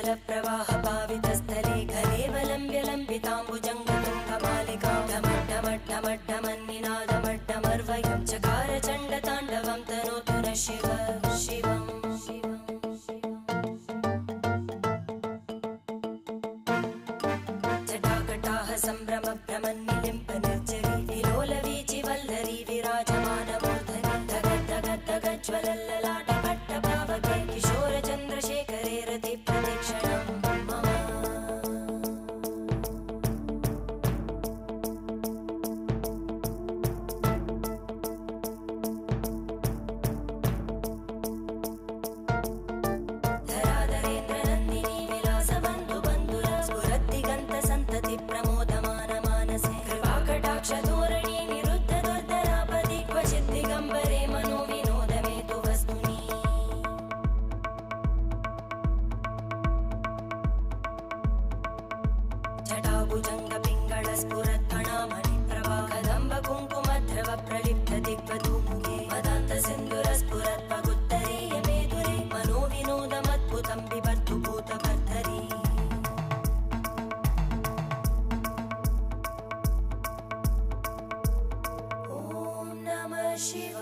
प्रवाह पावितस्थले कलेवलम्ब्य लम्बिताम्बुजङ्गतुङ्गमालिकां ढमड्ढमड्ढमड्ढमन्निनादमड्ढमर्वयं चकार चण्डताण्डवं तनोतु नः शिव शिवम् जटाकटाह सम्भ्रम भ्रमन्निलिम्प निर्जरी विलोलवीचि वल्लरी विराजमानमूर्धनि धगद्धगद्धगज्ज्वलल्ललाट भट्टभावके किशोर चन्द्रशेखरे रति प्रदक्षिणं मम धराधरेन्द्रनन्दिनी विलासबन्धु बन्धुर स्फुरद्दिगन्त सन्तति प्रमोदमान मानसे कृपाकटाक्षधोरणी निरुद्ध दुर्धरापदि क्वचित् दिगम्बरे मनो विनोदमेतु वस्तुनि जटाभुजङ्ग पिङ्गळ स्फुरत्फणामणि प्रभा कदम्ब कुङ्कुमध्रव प्रलिप्त दिग्वधूमुखे मदान्त सिन्धुर स्फुरत् पगुत्तरीय मेधुरे मनो विनोदमद्भुतं बिभर्तु भूतभर्तरी ॐ नमः शिवाय।